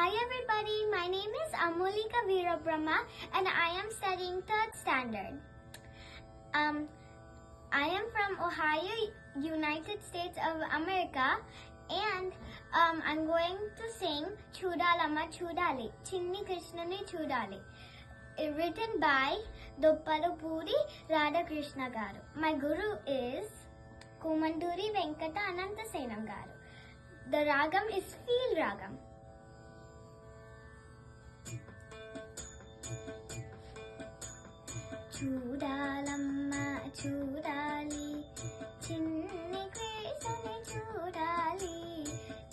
Hi everybody, my name is Amolika Veerabrahma and I am studying 3rd standard. I am from Ohio, United States of America, and I'm going to sing Chudalama Chudali, Chinni Krishnani Chudali, written by Doppalapudi Radhakrishna Garu. My guru is Kumanduri Venkata Anantasenam Garu. The ragam is Feel Ragam. చూడాలమ్మా చూడాలి చిన్ని కృష్ణుని చూడాలి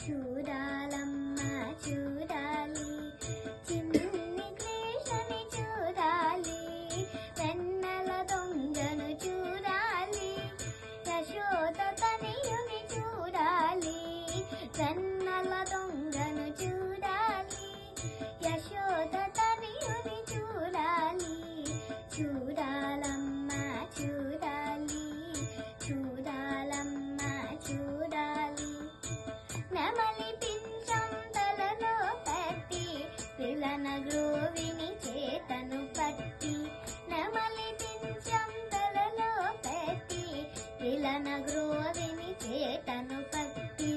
చూడాలమ్మా చూడాలి చిన్ని కృష్ణుని చూడాలి వెన్నెల దొంగను చూడాలి యశోద తనయుని చూడాలి వెన్నెల దొంగను చూడాలి యశోద తనయుని చూడాలి చూడాలమ్మా చూడాలి చూడాలమ్మా చూడాలి నెమలి పింఛం తలలో పెట్టి పిల్లన గ్రోవిని చేతను పట్టి నెమలి పింఛం తలలో పెట్టి పిల్లన గ్రోవిని చేతను పట్టి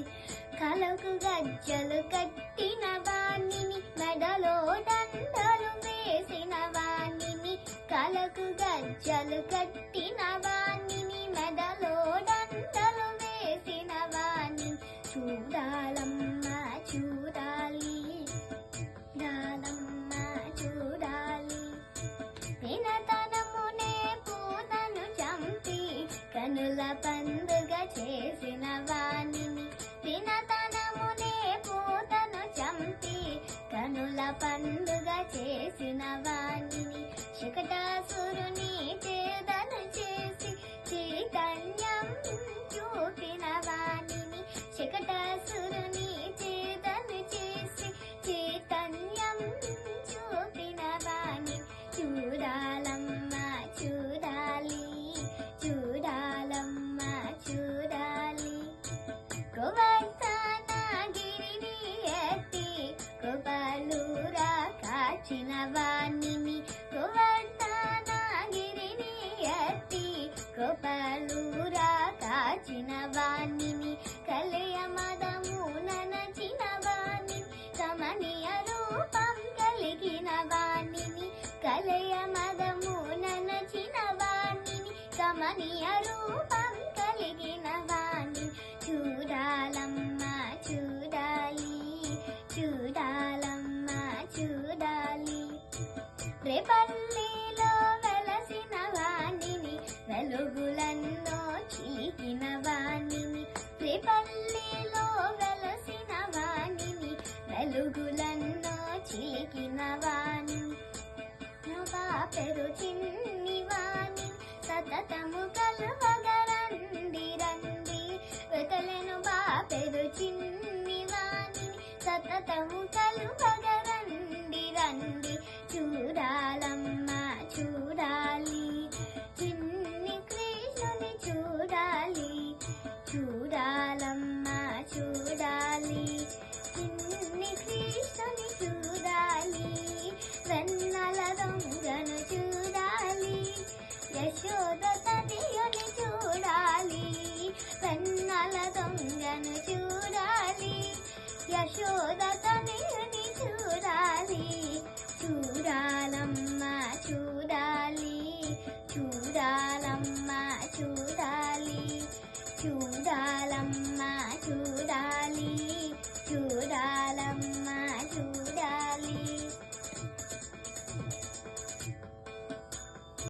కలకు గజ్జలు కట్టిన వాణిని మెడలో దండలు వేసిన వాణిని కలకు గజ్జలు కట్టిన వాణిని మెడలో దండలు వేసిన వాణి చూడాలమ్మా చూడాలి చూడాలమ్మా చూడాలి వినతనమునే పూతను చంపి కనుల పండుగ చేసిన వాణిని వినతనమునే పూతను చంపి కనుల పండుగ చేసిన వాణిని శకటాసురుని చేదను చేసి చైతన్యం చూపిన వాణిని శకటాసురుని చేదను చేసి చైతన్యం చూపిన వాణి చూడాలమ్మా చూడాలి చూడాలమ్మా చూడాలి గోవర్ధనగిరిని ఎత్తి గోపాలురా కాచిన వాణిని గోవర్ధనగిరిని ఎత్తి గోపాలురా కాచిన వాణిని కలయ మదమున నచిన వాణిని కమనీయ రూపం కలిగిన వాణిని కలయ మదమున నచిన వాణిని కమనీయ రూపం కలిగిన వాణి చూడాలమ్మా చూడాలి చూడాలమ్మా చూడాలి రేపల్లిలో వెలసిన వాణిని వెలుగులన్నో చీకిన వాణిని రేపల్లిలో వెలసిన వాణిని వెలుగులన్నో చీకిన వాణిని బాపెరు చిన్ని వాణి సతతము కలువగరండి రండి వెతలెను బాపెరు చిన్ని వాణి సతతము కలువగరండి రండి చూడాలమ్మా చూడాలి చిన్ని కృష్ణుని చూడాలి చూడాలమ్మా చూడాలి చిన్ని కృష్ణుని చూడాలి వెన్నెల దొంగను చూడాలి యశోద తనయుని చూడాలి వెన్నెల దొంగను చూడాలి యశోద తనయుని చూడాలి చూడాలమ్మా చూడాలి చూడాలమ్మా చూడాలి